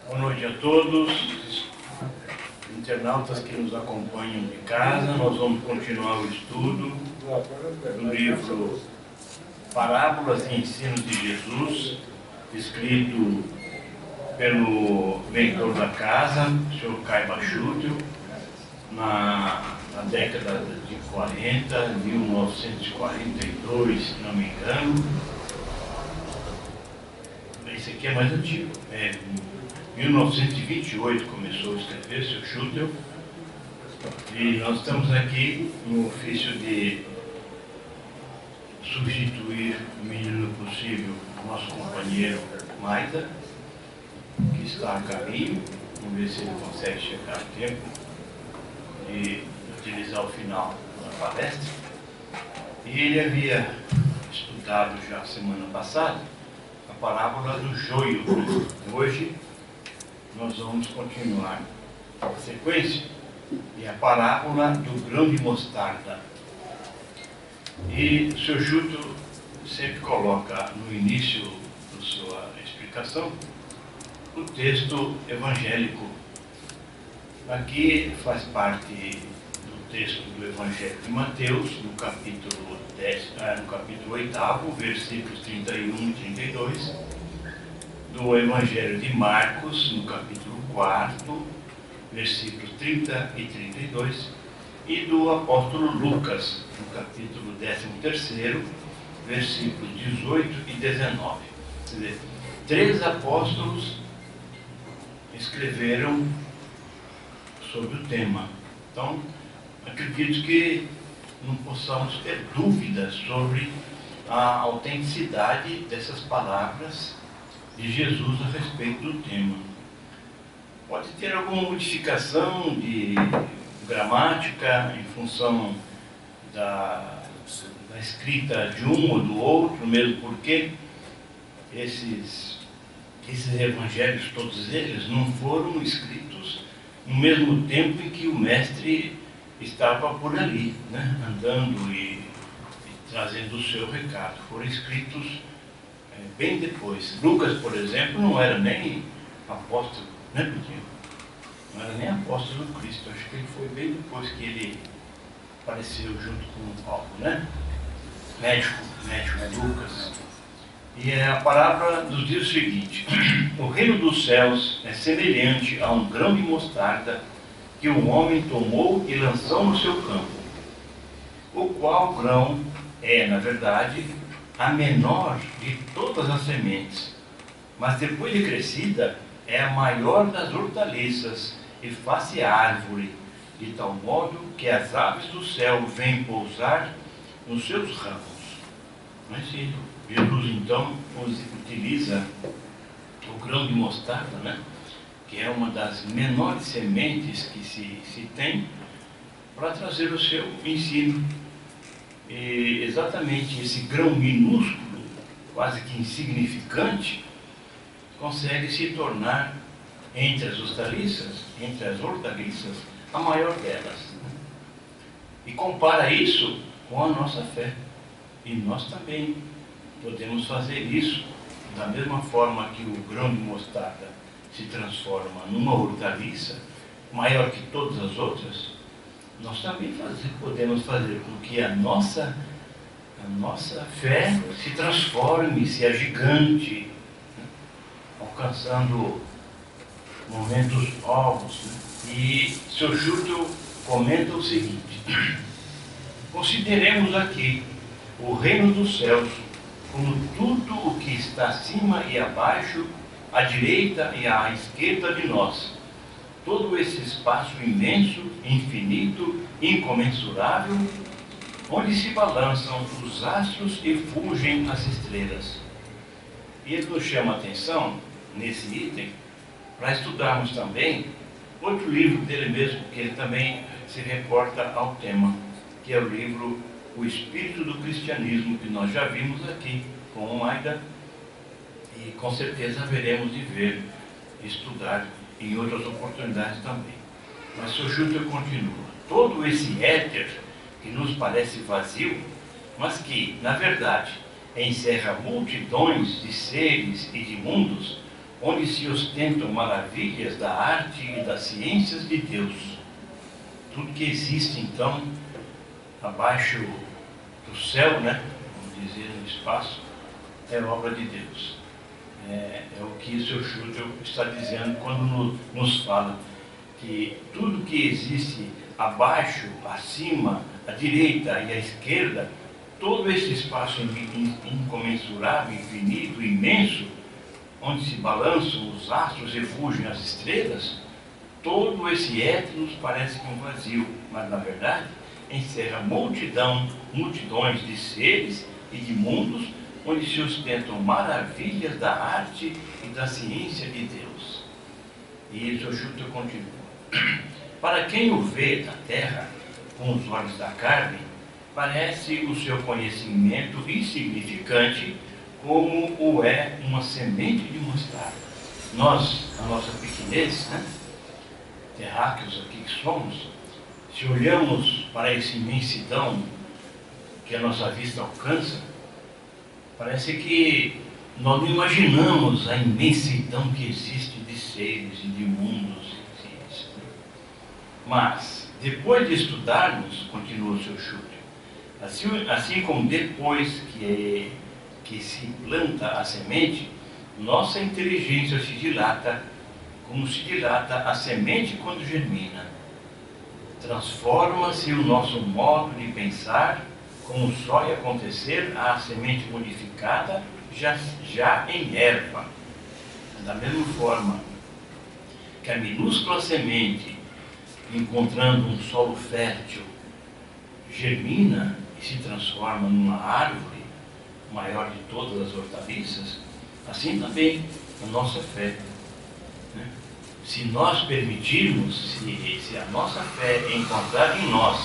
Boa noite a todos, internautas que nos acompanham de casa. Nós vamos continuar o estudo do livro Parábolas e Ensinos de Jesus, escrito pelo mentor da casa, o Sr. Caiba Schutel, na década de 40, 1942, se não me engano. Esse aqui é mais antigo, 1928 começou a escrever, Sr. Schutel, e nós estamos aqui no ofício de substituir o mínimo possível o nosso companheiro Maida, que está a caminho. Vamos ver se ele consegue chegar a tempo de utilizar o final da palestra. E ele havia estudado já semana passada a parábola do joio. Hoje nós vamos continuar a sequência, e a parábola do grão de mostarda. E o Sr. Schutel sempre coloca no início da sua explicação o texto evangélico. Aqui faz parte do texto do Evangelho de Mateus, no capítulo 8, versículos 31 e 32, do Evangelho de Marcos, no capítulo 4, versículos 30 e 32, e do apóstolo Lucas, no capítulo 13, versículos 18 e 19. Quer dizer, 3 apóstolos escreveram sobre o tema. Então, acredito que não possamos ter dúvidas sobre a autenticidade dessas palavras de Jesus a respeito do tema. Pode ter alguma modificação de gramática em função da escrita de um ou do outro, mesmo porque esses evangelhos, todos eles, não foram escritos no mesmo tempo em que o mestre estava por ali, né, andando e trazendo o seu recado. Foram escritos bem depois. Lucas, por exemplo, não era nem apóstolo, né, Pedrinho? Não era nem apóstolo do Cristo. Acho que ele foi bem depois que ele apareceu junto com o Paulo, né? Médico Lucas. E a parábola nos diz o seguinte: o reino dos céus é semelhante a um grão de mostarda que um homem tomou e lançou no seu campo, o qual grão é, na verdade, a menor de todas as sementes, mas depois de crescida é a maior das hortaliças e faz-se árvore, de tal modo que as aves do céu vêm pousar nos seus ramos. Mas se Jesus então utiliza o grão de mostarda, né, que é uma das menores sementes que se tem, para trazer o seu ensino. E exatamente esse grão minúsculo, quase que insignificante, consegue se tornar, entre as hortaliças, a maior delas, né? E compara isso com a nossa fé. E nós também podemos fazer isso da mesma forma que o grão de mostarda se transforma numa hortaliça maior que todas as outras. Nós também podemos fazer com que a nossa fé se transforme, se agigante, né, alcançando momentos novos, né? E Sr. Schutel comenta o seguinte: consideremos aqui o reino dos céus como tudo o que está acima e abaixo, à direita e à esquerda de nós. Todo esse espaço imenso, infinito, incomensurável, onde se balançam os astros e fulgem as estrelas. E ele nos chama a atenção, nesse item, para estudarmos também outro livro dele mesmo, que ele também se reporta ao tema, que é o livro O Espírito do Cristianismo, que nós já vimos aqui com o Maida, e com certeza haveremos de ver, estudar em outras oportunidades também. Mas o Schutel continua: todo esse éter que nos parece vazio, mas que, na verdade, encerra multidões de seres e de mundos, onde se ostentam maravilhas da arte e das ciências de Deus. Tudo que existe, então, abaixo do céu, né, vamos dizer, no espaço, é obra de Deus. É o que o Sr. Schutter está dizendo quando nos fala que tudo que existe abaixo, acima, à direita e à esquerda, todo esse espaço incomensurável, infinito, imenso, onde se balançam os astros e fugem as estrelas, todo esse éter nos parece que um vazio, mas na verdade encerra multidões de seres e de mundos, onde se ostentam maravilhas da arte e da ciência de Deus. E isso o Schutter continua. Para quem o vê da terra com os olhos da carne, parece o seu conhecimento insignificante, como o é uma semente de mostarda. Nós, a nossa pequenez, né, terráqueos aqui que somos, se olhamos para essa imensidão que a nossa vista alcança, parece que nós não imaginamos a imensidão que existe de seres e de mundos. Mas, depois de estudarmos, continua o Sr. Schutter, assim como depois que se planta a semente, nossa inteligência se dilata, como se dilata a semente quando germina. Transforma-se o nosso modo de pensar, como só ia acontecer à semente modificada já em erva. Da mesma forma que a minúscula semente, encontrando um solo fértil, germina e se transforma numa árvore maior de todas as hortaliças, assim também a nossa fé. Né? Se nós permitirmos, se a nossa fé encontrar em nós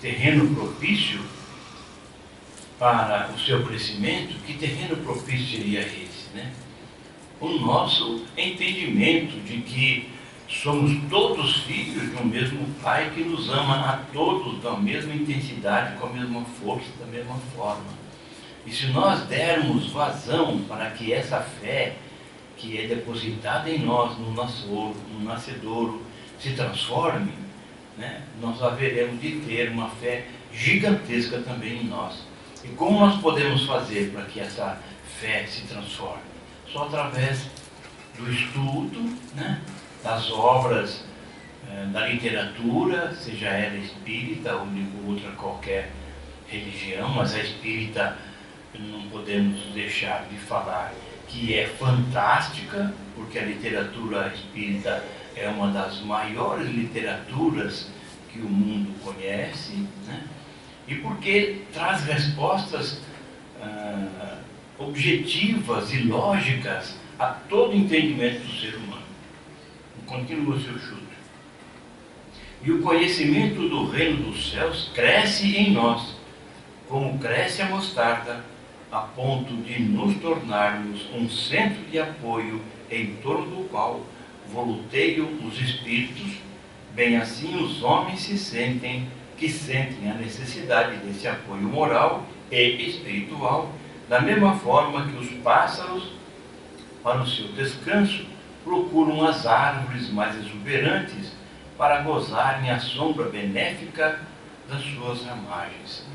terreno propício para o seu crescimento, que terreno propício seria esse? Né? O nosso entendimento de que somos todos filhos de um mesmo Pai que nos ama a todos da mesma intensidade, com a mesma força, da mesma forma. E se nós dermos vazão para que essa fé que é depositada em nós, no nascedouro, se transforme, né, nós haveremos de ter uma fé gigantesca também em nós. E como nós podemos fazer para que essa fé se transforme? Só através do estudo, né, das obras, da literatura, seja ela espírita ou de outra qualquer religião, mas a espírita não podemos deixar de falar que é fantástica, porque a literatura espírita é uma das maiores literaturas que o mundo conhece, né? E porque traz respostas objetivas e lógicas a todo entendimento do ser humano. Continua o Sr. Schutter. E o conhecimento do reino dos céus cresce em nós, como cresce a mostarda, a ponto de nos tornarmos um centro de apoio em torno do qual voluteiam os espíritos, bem assim os homens sentem a necessidade desse apoio moral e espiritual, da mesma forma que os pássaros, para o seu descanso, procuram as árvores mais exuberantes para gozarem a sombra benéfica das suas ramagens.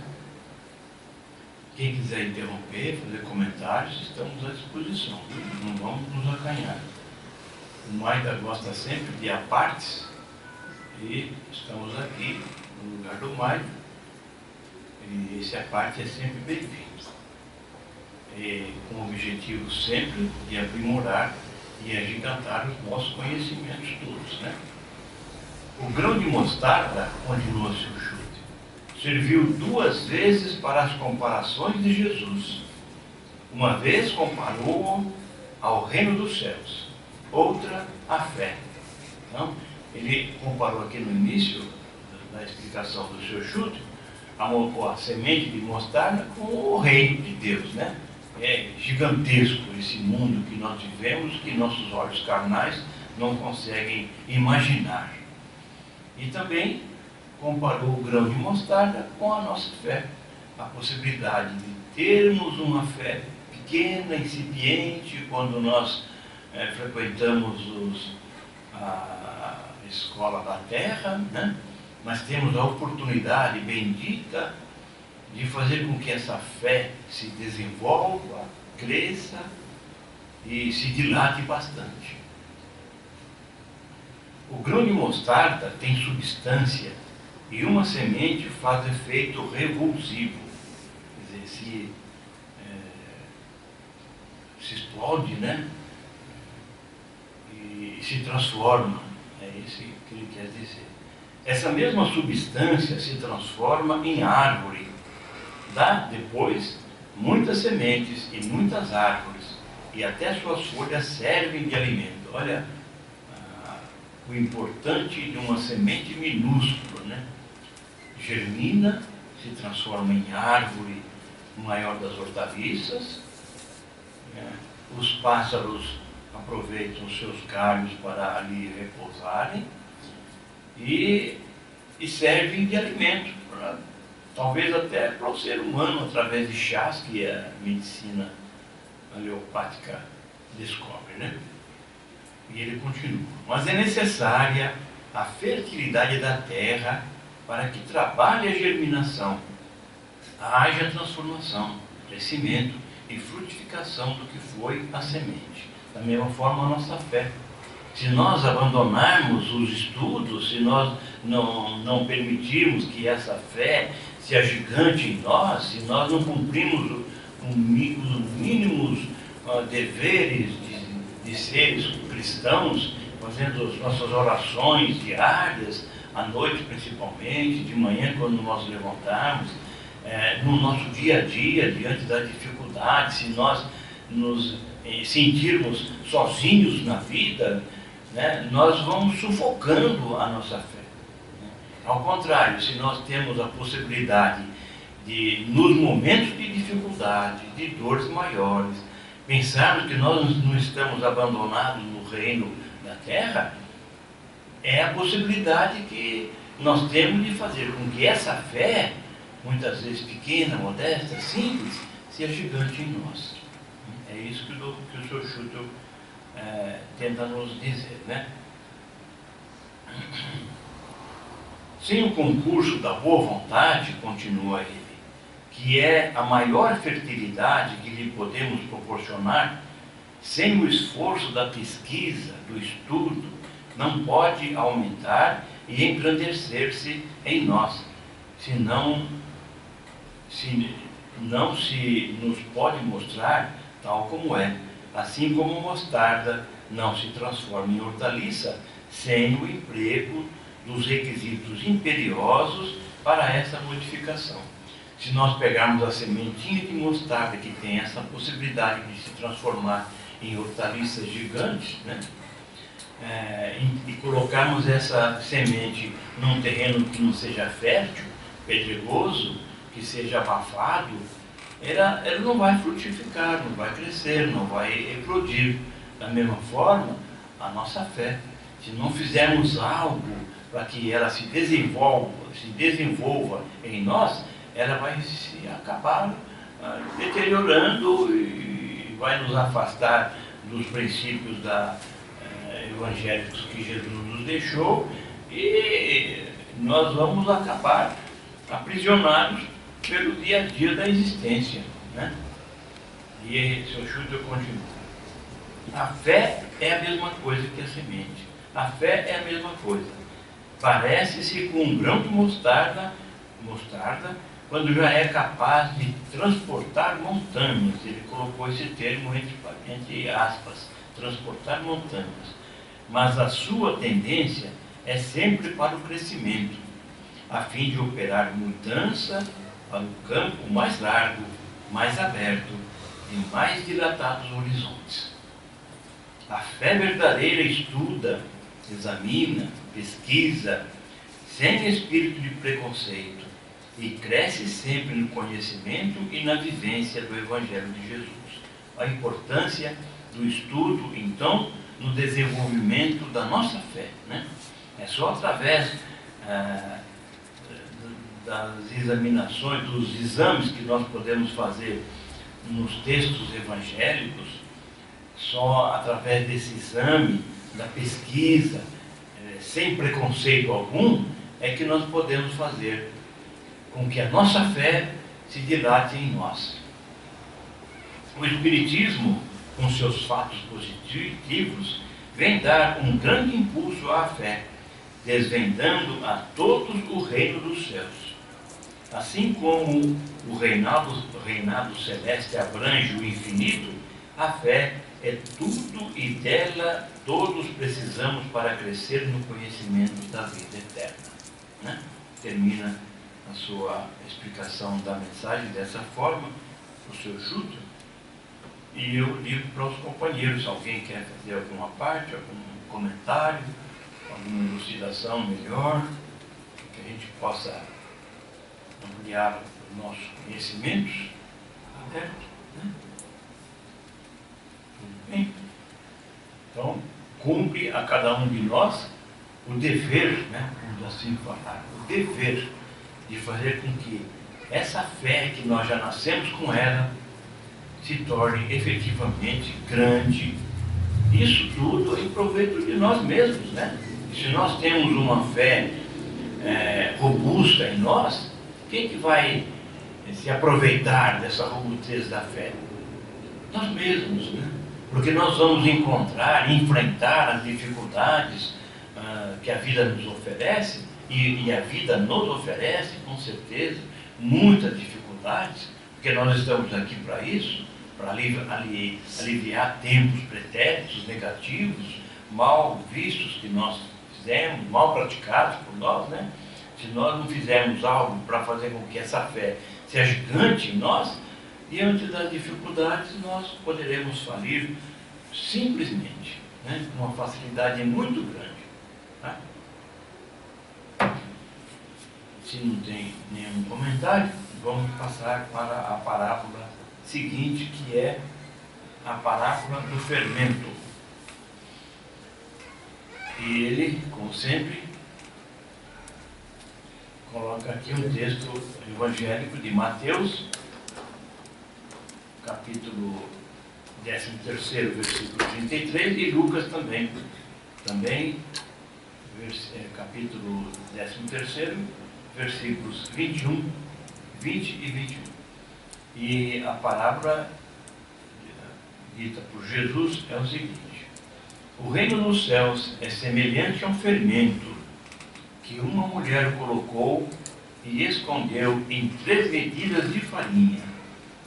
Quem quiser interromper, fazer comentários, estamos à disposição. Não vamos nos acanhar. O Maida gosta sempre de apartes e estamos aqui no lugar do Maida. E esse aparte é sempre bem-vindo. Com o objetivo sempre de aprimorar e agigantar os nossos conhecimentos todos, né? O grão de mostarda, continua o Sr. Schutter, serviu 2 vezes para as comparações de Jesus. Uma vez comparou-o ao reino dos céus, outra à fé. Então, ele comparou aqui no início da explicação do Sr. Schutter a semente de mostarda com o reino de Deus, né? É gigantesco esse mundo que nós vivemos, que nossos olhos carnais não conseguem imaginar. E também comparou o grão de mostarda com a nossa fé, a possibilidade de termos uma fé pequena, incipiente, quando nós frequentamos a escola da terra, né? Mas temos a oportunidade bendita de fazer com que essa fé se desenvolva, cresça e se dilate bastante. O grão de mostarda tem substância e uma semente faz efeito revulsivo. Quer dizer, se explode, né? E se transforma. É isso que ele quer dizer. Essa mesma substância se transforma em árvore. Dá depois muitas sementes e muitas árvores, e até suas folhas servem de alimento. Olha o importante de uma semente minúscula, né? Germina, se transforma em árvore maior das hortaliças, né? Os pássaros aproveitam os seus galhos para ali repousarem e servem de alimento, talvez até para o ser humano, através de chás que a medicina aleopática descobre, né? E ele continua. Mas é necessária a fertilidade da terra para que trabalhe a germinação, haja transformação, crescimento e frutificação do que foi a semente. Da mesma forma a nossa fé. Se nós abandonarmos os estudos, se nós não permitirmos que essa fé se agigante em nós, se nós não cumprimos os mínimos deveres de seres cristãos, fazendo as nossas orações diárias, à noite principalmente, de manhã quando nós levantarmos, no nosso dia a dia, diante da dificuldade, se nós nos sentirmos sozinhos na vida, né, nós vamos sufocando a nossa fé. Ao contrário, se nós temos a possibilidade de, nos momentos de dificuldade, de dores maiores, pensarmos que nós não estamos abandonados no reino da terra, é a possibilidade que nós temos de fazer com que essa fé, muitas vezes pequena, modesta, simples, seja gigante em nós. É isso que o Sr. Schutel tenta nos dizer, né? Sem o concurso da boa vontade, continua ele, que é a maior fertilidade que lhe podemos proporcionar, sem o esforço da pesquisa, do estudo, não pode aumentar e engrandecer-se em nós, senão não se nos pode mostrar tal como é, assim como a mostarda não se transforma em hortaliça sem o emprego dos requisitos imperiosos para essa modificação. Se nós pegarmos a sementinha de mostarda, que tem essa possibilidade de se transformar em hortaliças gigantes, né? E colocarmos essa semente num terreno que não seja fértil, pedregoso, que seja abafado, ela não vai frutificar, não vai crescer, não vai eclodir. Da mesma forma, a nossa fé. Se não fizermos algo para que ela se desenvolva em nós, ela vai se acabar deteriorando e vai nos afastar dos princípios evangélicos que Jesus nos deixou, e nós vamos acabar aprisionados pelo dia a dia da existência, né? E o Sr. Schutel continua. A fé é a mesma coisa que a semente. A fé é a mesma coisa. Parece-se com um grão de mostarda, quando já é capaz de transportar montanhas. Ele colocou esse termo entre aspas, transportar montanhas. Mas a sua tendência é sempre para o crescimento, a fim de operar mudança para um campo mais largo, mais aberto e mais dilatados horizontes. A fé verdadeira estuda, examina, pesquisa, sem espírito de preconceito, e cresce sempre no conhecimento e na vivência do Evangelho de Jesus. A importância do estudo, então, no desenvolvimento da nossa fé, né? É só através das examinações, dos exames que nós podemos fazer nos textos evangélicos, só através desse exame, da pesquisa, sem preconceito algum, é que nós podemos fazer com que a nossa fé se dilate em nós. O Espiritismo, com seus fatos positivos, vem dar um grande impulso à fé, desvendando a todos o reino dos céus. Assim como o reinado celeste abrange o infinito, a fé é tudo e dela todos precisamos para crescer no conhecimento da vida eterna. Né? Termina a sua explicação da mensagem dessa forma, o seu Juto, e eu digo para os companheiros, se alguém quer fazer alguma parte, algum comentário, alguma elucidação melhor, que a gente possa ampliar os nossos conhecimentos, aberto, né? Tudo bem? Então, cumpre a cada um de nós o dever, né? Vamos assim falar, o dever de fazer com que essa fé que nós já nascemos com ela se torne efetivamente grande. Isso tudo em proveito de nós mesmos, né? Se nós temos uma fé robusta em nós, quem que vai se aproveitar dessa robustez da fé? Nós mesmos, né? Porque nós vamos encontrar, enfrentar as dificuldades que a vida nos oferece, e a vida nos oferece, com certeza, muitas dificuldades, porque nós estamos aqui para isso, para aliviar tempos pretéritos, negativos, mal vistos que nós fizemos, mal praticados por nós, né? Se nós não fizermos algo para fazer com que essa fé seja gigante em nós, diante das dificuldades nós poderemos falir simplesmente, né? Com uma facilidade muito grande. Tá? Se não tem nenhum comentário, vamos passar para a parábola seguinte, que é a parábola do fermento. E ele, como sempre, coloca aqui um texto evangélico de Mateus, capítulo 13º, versículo 33, e Lucas também, capítulo 13º, versículos 21, 20 e 21. E a palavra dita por Jesus é o seguinte: o reino dos céus é semelhante a um fermento que uma mulher colocou e escondeu em 3 medidas de farinha,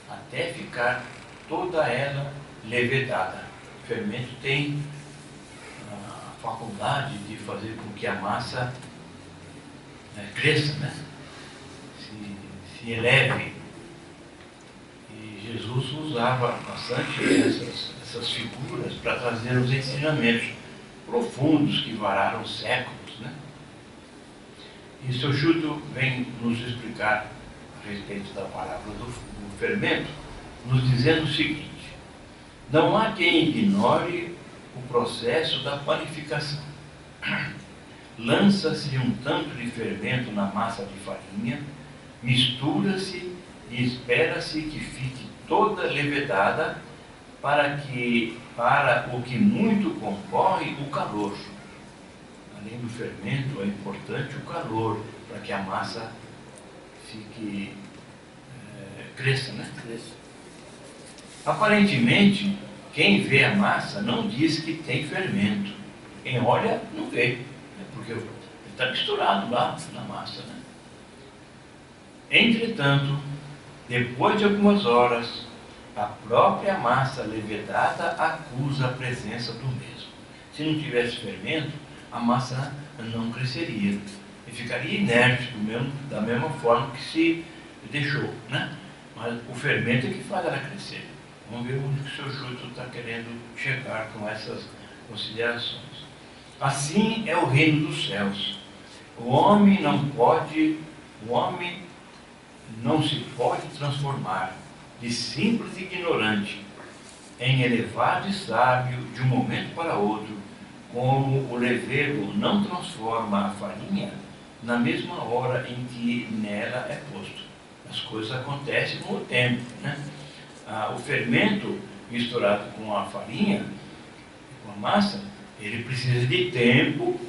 até ficar toda ela levedada. O fermento tem a faculdade de fazer com que a massa cresça, né? Se eleve. E Jesus usava bastante essas figuras para trazer os ensinamentos profundos que vararam séculos, né? E seu Juto vem nos explicar a respeito da parábola do fermento, nos dizendo o seguinte: não há quem ignore o processo da panificação. Lança-se um tanto de fermento na massa de farinha, mistura-se e espera-se que fique toda levedada para o que muito concorre o calor. Além do fermento, é importante o calor para que a massa cresça, né? Aparentemente, quem vê a massa não diz que tem fermento. Quem olha, não vê, porque ele está misturado lá na massa, né? Entretanto, depois de algumas horas, a própria massa levedada acusa a presença do mesmo. Se não tivesse fermento, a massa não cresceria e ficaria inerte da mesma forma que se deixou, né? Mas o fermento é que faz ela crescer. Vamos ver onde o seu Juto está querendo chegar com essas considerações. Assim é o reino dos céus. O homem não se pode transformar de simples ignorante em elevado e sábio de um momento para outro, como o levedo não transforma a farinha na mesma hora em que nela é posto. As coisas acontecem com o tempo, né? O fermento misturado com a farinha, com a massa, ele precisa de tempo,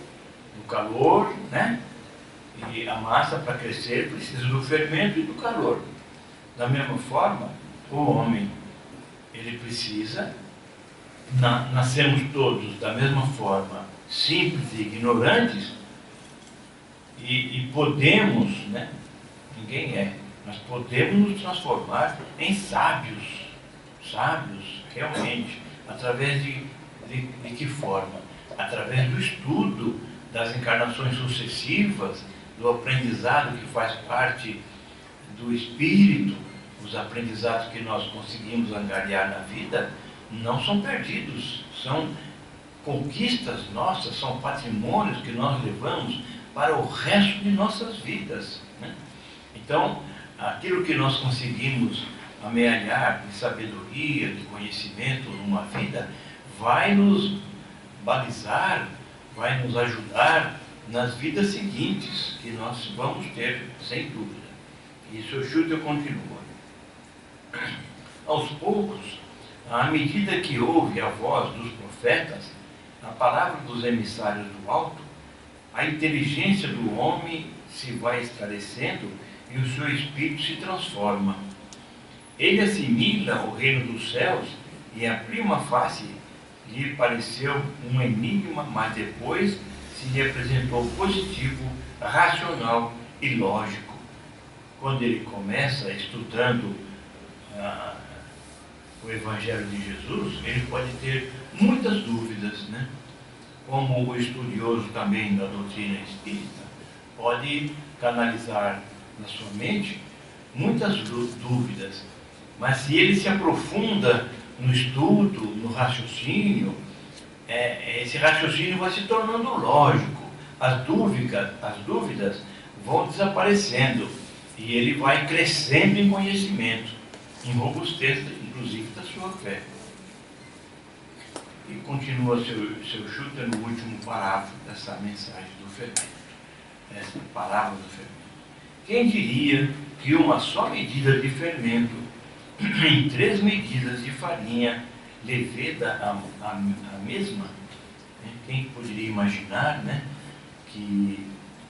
do calor, né? E a massa, para crescer, precisa do fermento e do calor. Da mesma forma, o homem, ele precisa, nascemos todos da mesma forma, simples e ignorantes, e podemos, né? Ninguém é, mas podemos nos transformar em sábios, realmente, através de que forma? Através do estudo das encarnações sucessivas, do aprendizado que faz parte do espírito. Os aprendizados que nós conseguimos angariar na vida não são perdidos, são conquistas nossas, são patrimônios que nós levamos para o resto de nossas vidas, né? Então, aquilo que nós conseguimos amealhar de sabedoria, de conhecimento numa vida, vai nos balizar, vai nos ajudar nas vidas seguintes, que nós vamos ter, sem dúvida. E o Sr. Schutter continua. Aos poucos, à medida que ouve a voz dos profetas, a palavra dos emissários do alto, a inteligência do homem se vai esclarecendo e o seu espírito se transforma. Ele assimila o reino dos céus e a prima face lhe pareceu um enigma, mas depois se lhe apresentou positivo, racional e lógico. Quando ele começa estudando o Evangelho de Jesus, ele pode ter muitas dúvidas, né? Como o estudioso também da doutrina espírita, pode canalizar na sua mente muitas dúvidas, mas se ele se aprofunda no estudo, no raciocínio, esse raciocínio vai se tornando lógico, as dúvidas vão desaparecendo e ele vai crescendo em conhecimento, em robustez, inclusive, da sua fé. E continua seu Schutter no último parágrafo dessa mensagem do fermento, essa parábola do fermento. Quem diria que uma só medida de fermento em 3 medidas de farinha leveda a mesma? Quem poderia imaginar, né, que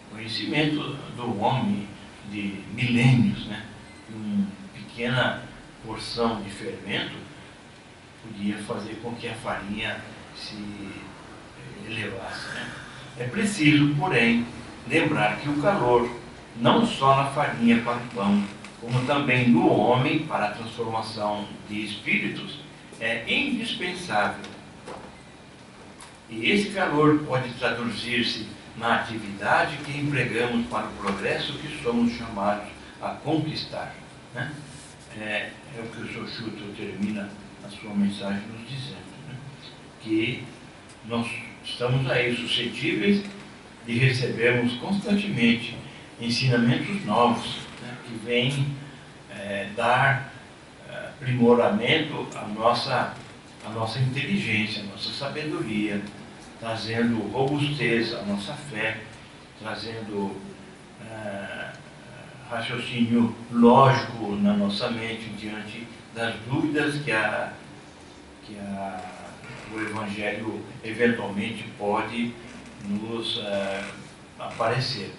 o conhecimento do homem de milênios, né, uma pequena porção de fermento podia fazer com que a farinha se elevasse, né? É preciso, porém, lembrar que o calor, não só na farinha para o pão, como também no homem para a transformação de espíritos, é indispensável. E esse calor pode traduzir-se na atividade que empregamos para o progresso que somos chamados a conquistar, né? É o que o Sr. Schutter termina a sua mensagem nos dizendo, né? Que nós estamos aí suscetíveis de recebermos constantemente ensinamentos novos, né, que vêm dar aprimoramento à nossa inteligência, à nossa sabedoria, trazendo robustez à nossa fé, trazendo raciocínio lógico na nossa mente diante das dúvidas que o Evangelho eventualmente pode nos aparecer.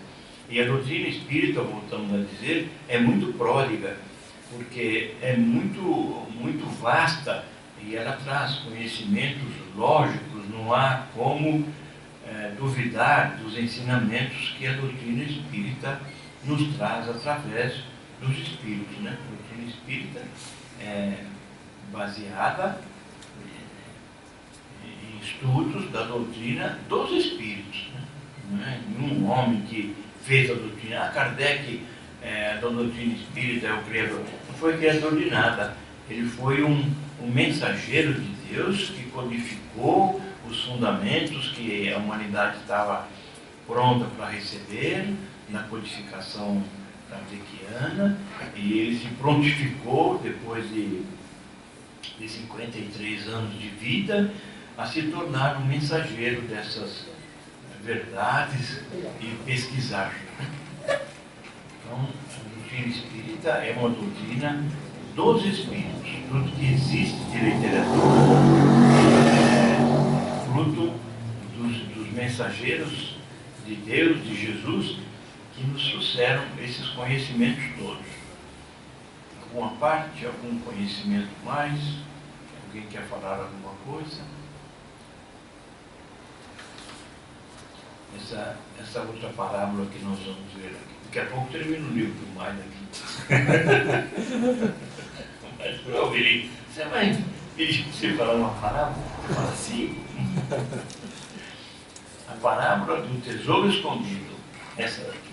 E a doutrina espírita, voltamos a dizer, é muito pródiga, porque é muito vasta e ela traz conhecimentos lógicos, não há como duvidar dos ensinamentos que a doutrina espírita nos traz através dos espíritos, né? A doutrina espírita é baseada em estudos da doutrina dos espíritos, né? Não é nenhum homem que fez a doutrina. Kardec, da doutrina espírita, é o criador. Não foi criador de nada. Ele foi um mensageiro de Deus que codificou os fundamentos que a humanidade estava pronta para receber na codificação kardeciana, e ele se prontificou, depois de 53 anos de vida, a se tornar um mensageiro dessas verdades e pesquisar. Então, a doutrina espírita é uma doutrina dos espíritos. Tudo que existe de literatura é fruto dos mensageiros de Deus, de Jesus, que nos trouxeram esses conhecimentos todos. Alguma parte, algum conhecimento mais? Alguém quer falar alguma coisa? Essa outra parábola que nós vamos ver aqui. Daqui a pouco termina o livro mais aqui. Mas para ouvir, você vai pedir para você falar uma parábola? Fala assim. A parábola do tesouro escondido. Essa daqui.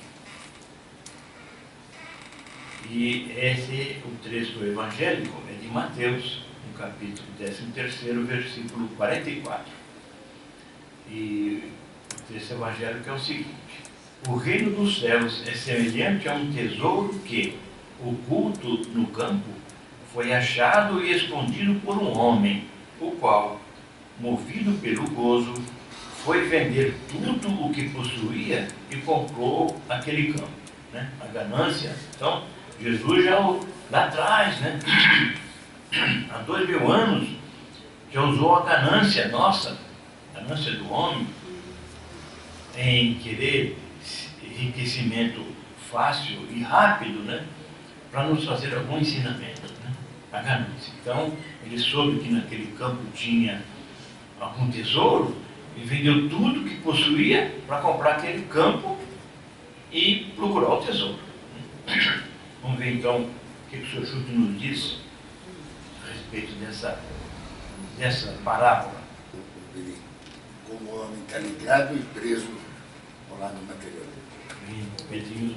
E esse é o trecho evangélico, é de Mateus, no capítulo 13º, versículo 44. E o texto evangélico é o seguinte: o reino dos céus é semelhante a um tesouro que, oculto no campo, foi achado e escondido por um homem, o qual, movido pelo gozo, foi vender tudo o que possuía e comprou aquele campo, né? A ganância. Então, Jesus já lá atrás, né? Há 2000 anos, já usou a ganância nossa, a ganância do homem, em querer enriquecimento fácil e rápido, né? Para nos fazer algum ensinamento, né? A ganância. Então, ele soube que naquele campo tinha algum tesouro e vendeu tudo que possuía para comprar aquele campo e procurar o tesouro. Vamos ver então o que o Sr. Schutter nos diz a respeito dessa parábola. Como o homem está ligado e preso ao lado material. Pedrinho,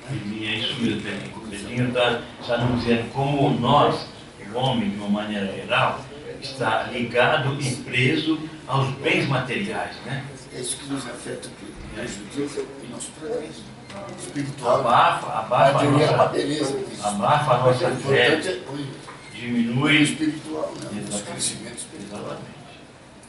é isso mesmo, Pedrinho está nos dizendo como nós, o homem, de uma maneira geral, está ligado e preso aos bens materiais, né? É isso que nos afeta, que prejudica o nosso progresso espiritual. Abafa a nossa fé, diminui o espiritual, né? O crescimento espiritual. Exatamente.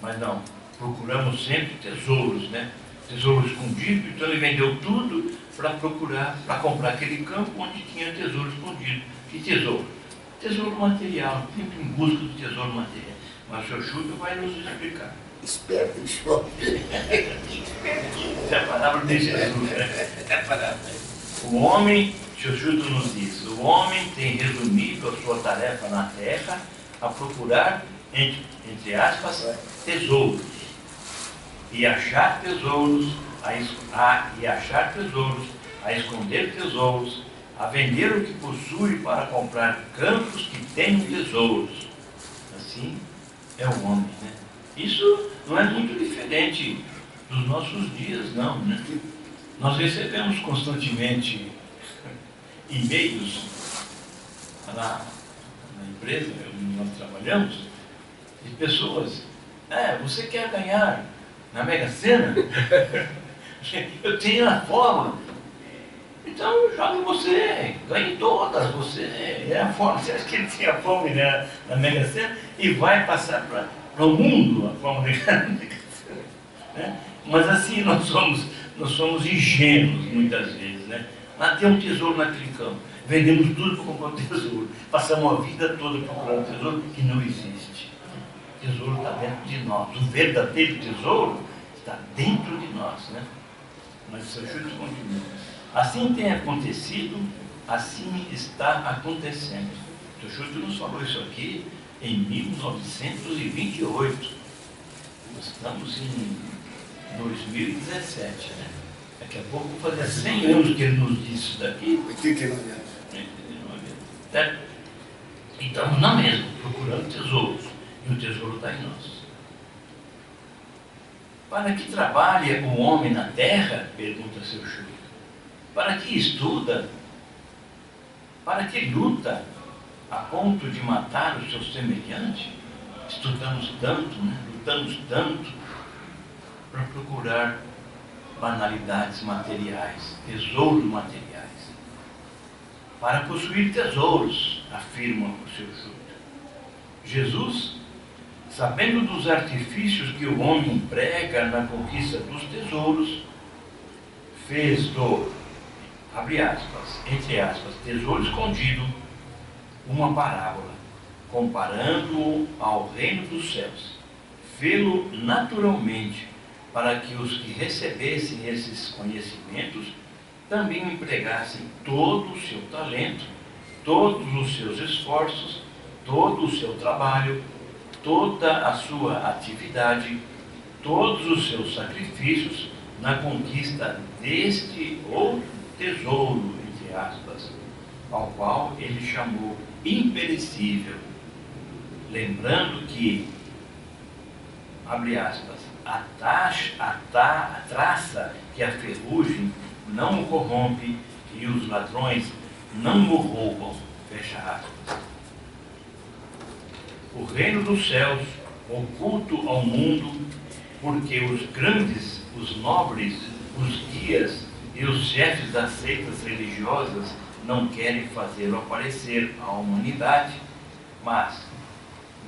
Mas não, procuramos sempre tesouros, né? Tesouro escondido, então ele vendeu tudo para comprar aquele campo onde tinha tesouro escondido. Que tesouro? Tesouro material, sempre em busca do tesouro material. Mas o Sr. Schutter vai nos explicar. Esperto e jovem. Essa é a palavra de Jesus, né? É a palavra. O homem, o Sr. Schutter nos diz, o homem tem resumido a sua tarefa na terra a procurar, entre aspas, tesouros. E achar tesouros, a esconder tesouros, a vender o que possui para comprar campos que tenham tesouros. Assim é o homem, né? Isso não é muito diferente dos nossos dias, não, né? Nós recebemos constantemente e-mails na empresa onde nós trabalhamos de pessoas. Você quer ganhar na Mega Sena? Eu tenho a fórmula. Então jogue você, ganhe todas, você é a fórmula. Você acha que ele tinha a fórmula, né, na Mega Sena e vai passar para o mundo a fórmula da Mega Sena, né? Mas assim nós somos ingênuos muitas vezes, né? Mas tem um tesouro naquele campo, vendemos tudo para comprar um tesouro, passamos a vida toda procurando um tesouro que não existe. O tesouro está dentro de nós, o verdadeiro tesouro está dentro de nós, né? Mas o Sr. Schutter continua. Assim tem acontecido, assim está acontecendo. O Sr. Schutter nos falou isso aqui em 1928. Nós estamos em 2017, né? Daqui a pouco vou fazer 100 anos que ele nos disse isso daqui. 89 anos. 89 anos. Certo? E estamos na mesma, procurando tesouros. E o tesouro está em nós. Para que trabalha o homem na terra? Pergunta seu Schutter. Para que estuda? Para que luta a ponto de matar o seu semelhante? Estudamos tanto, né? Lutamos tanto para procurar banalidades materiais, tesouros materiais. Para possuir tesouros, afirma o seu Schutter. Jesus sabendo dos artifícios que o homem emprega na conquista dos tesouros, fez do, abre aspas, entre aspas, tesouro escondido, uma parábola, comparando-o ao reino dos céus. Fê-lo naturalmente, para que os que recebessem esses conhecimentos também empregassem todo o seu talento, todos os seus esforços, todo o seu trabalho, toda a sua atividade, todos os seus sacrifícios na conquista deste outro tesouro, entre aspas, ao qual ele chamou imperecível, lembrando que, abre aspas, a traça que a ferrugem não o corrompe e os ladrões não o roubam, fecha aspas. O reino dos céus, oculto ao mundo, porque os grandes, os nobres, os guias e os chefes das seitas religiosas não querem fazê-lo aparecer à humanidade, mas,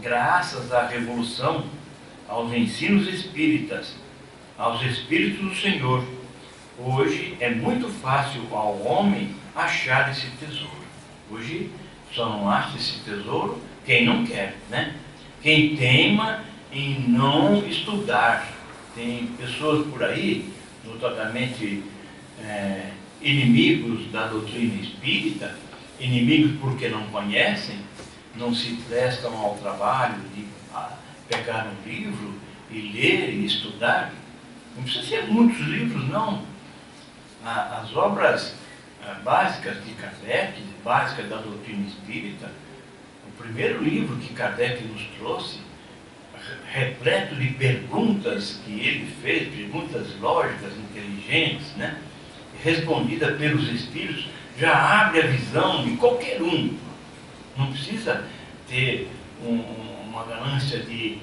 graças à revolução, aos ensinos espíritas, aos Espíritos do Senhor, hoje é muito fácil ao homem achar esse tesouro. Hoje só não acha esse tesouro quem não quer, né? Quem teima em não estudar. Tem pessoas por aí, notadamente inimigos da doutrina espírita, inimigos porque não conhecem, não se prestam ao trabalho de pegar um livro e ler e estudar. Não precisa ser muitos livros, não. As obras básicas de Kardec, básicas da doutrina espírita, o primeiro livro que Kardec nos trouxe, repleto de perguntas que ele fez, perguntas lógicas, inteligentes, né? Respondida pelos Espíritos, já abre a visão de qualquer um. Não precisa ter uma ganância de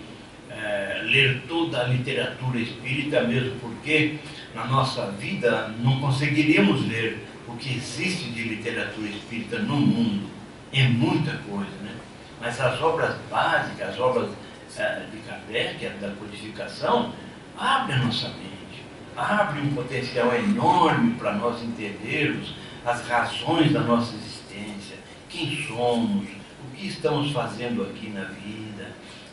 ler toda a literatura espírita, mesmo porque na nossa vida não conseguiríamos ler o que existe de literatura espírita no mundo. É muita coisa, né? Mas as obras básicas, as obras de Kardec, da codificação, abre a nossa mente, abre um potencial enorme para nós entendermos as razões da nossa existência, quem somos, o que estamos fazendo aqui na vida,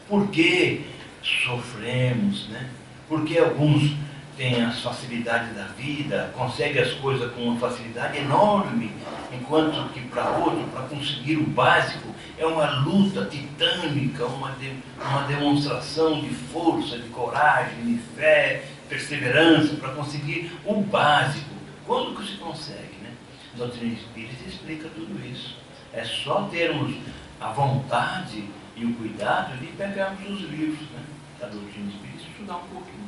por que sofremos, né? Por que alguns têm as facilidades da vida, conseguem as coisas com uma facilidade enorme, enquanto que para outro, para conseguir o básico, é uma luta titânica, uma demonstração de força, de coragem, de fé, perseverança, para conseguir o básico. Quando que se consegue, né? A doutrina espírita explica tudo isso. É só termos a vontade e o cuidado de pegarmos os livros, né, da doutrina espírita e estudar um pouquinho.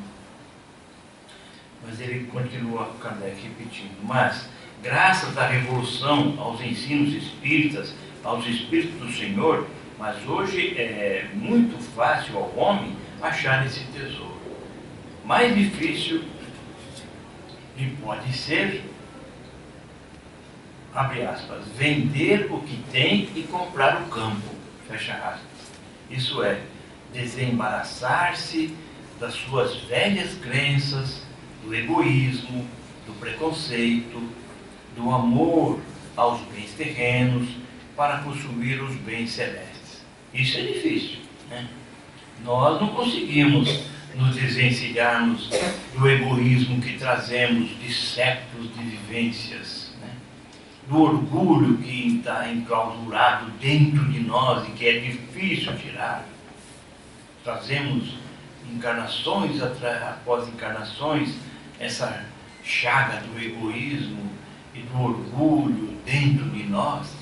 Mas ele continua, Kardec, repetindo, mas, graças à revolução, aos ensinos espíritas, aos Espíritos do Senhor, mas hoje é muito fácil ao homem achar esse tesouro. Mais difícil lhe pode ser, abre aspas, vender o que tem e comprar o campo, fecha aspas. Isso é, desembaraçar-se das suas velhas crenças, do egoísmo, do preconceito, do amor aos bens terrenos, para possuir os bens celestes. Isso é difícil, né? Nós não conseguimos nos desvencilharmos do egoísmo que trazemos de séculos de vivências, né? Do orgulho que está enclausurado dentro de nós e que é difícil tirar. Trazemos encarnações após encarnações essa chaga do egoísmo e do orgulho dentro de nós.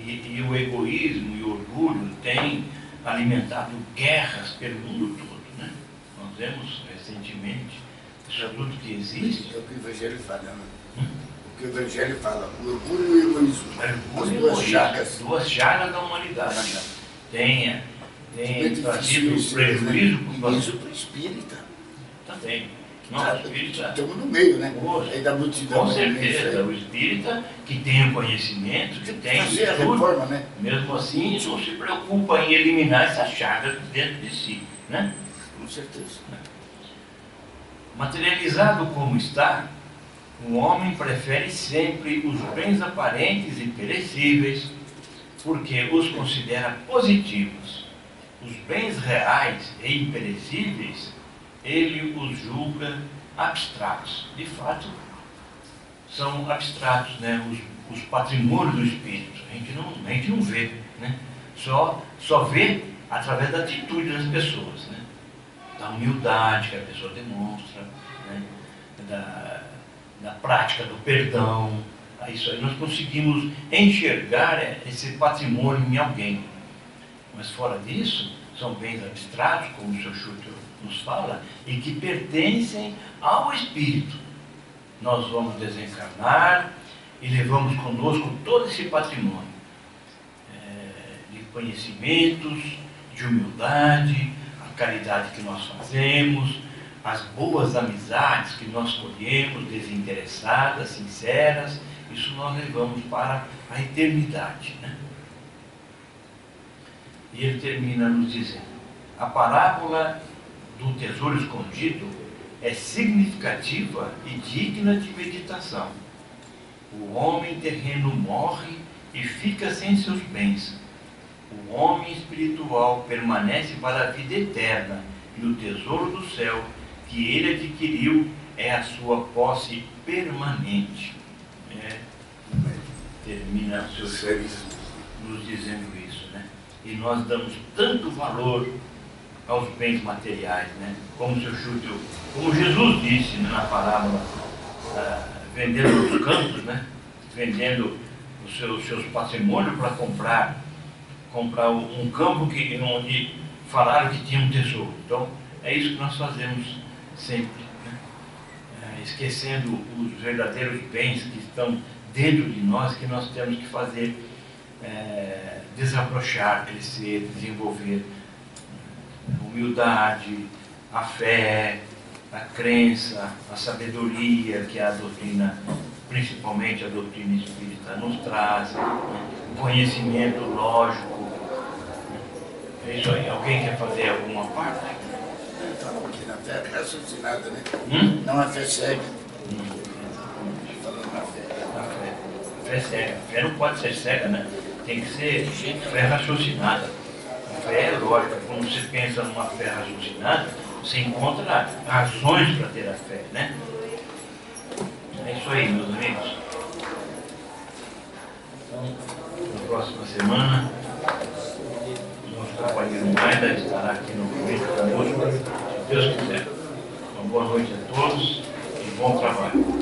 E o egoísmo e o orgulho têm alimentado guerras pelo mundo todo, né? Nós vemos recentemente isso tudo que existe. É o que o Evangelho fala, né? O que o Evangelho fala, o orgulho e o egoísmo. As duas chagas. Duas chagas da humanidade. Tem trazido prejuízo para o espírita. Também. Não, o espírita... Estamos no meio, né? Poxa, aí da multidão. Com certeza, o espírita que tem o conhecimento, que tem fazer a tudo, reforma, né? mesmo assim não se preocupa em eliminar essa chaga dentro de si, né? Com certeza. Materializado como está, o homem prefere sempre os bens aparentes e perecíveis, porque os considera positivos. Os bens reais e imperecíveis, ele os julga abstratos. De fato, são abstratos, né? Os patrimônios do espírito. A gente não vê, né? Só vê através da atitude das pessoas, né? Da humildade que a pessoa demonstra, né? Da prática do perdão. Isso aí nós conseguimos enxergar esse patrimônio em alguém. Mas fora disso, são bens abstratos, como o Sr. Schutter nos fala, e que pertencem ao espírito. Nós vamos desencarnar e levamos conosco todo esse patrimônio de conhecimentos, de humildade, a caridade que nós fazemos, as boas amizades que nós colhemos, desinteressadas, sinceras. Isso nós levamos para a eternidade, né? E ele termina nos dizendo: a parábola do tesouro escondido é significativa e digna de meditação. O homem terreno morre e fica sem seus bens. O homem espiritual permanece para a vida eterna, e o tesouro do céu que ele adquiriu é a sua posse permanente. Termina o seu serviço nos dizendo isso, né? E nós damos tanto valor aos bens materiais, né? Como o Sr. Schutter, como Jesus disse, né, na parábola, vendendo os campos, né? Vendendo os seus patrimônios para comprar um campo onde falaram que tinha um tesouro. Então, é isso que nós fazemos sempre, né? Esquecendo os verdadeiros bens que estão dentro de nós, que nós temos que fazer desabrochar, crescer, desenvolver a humildade, a fé, a crença, a sabedoria que a doutrina, principalmente a doutrina espírita, nos traz, né? O conhecimento lógico. É isso aí. Alguém quer fazer alguma parte? Falamos aqui na fé raciocinada, né? Não a fé cega. Falando na fé. A fé cega. A fé não pode ser cega, né? Tem que ser fé raciocinada. A fé é lógica. Quando você pensa numa fé raciocinada, você encontra razões para ter a fé, né? É isso aí, meus amigos. Então, na próxima semana, nosso companheiro Maida estará aqui no momento conosco, se Deus quiser. Uma boa noite a todos e bom trabalho.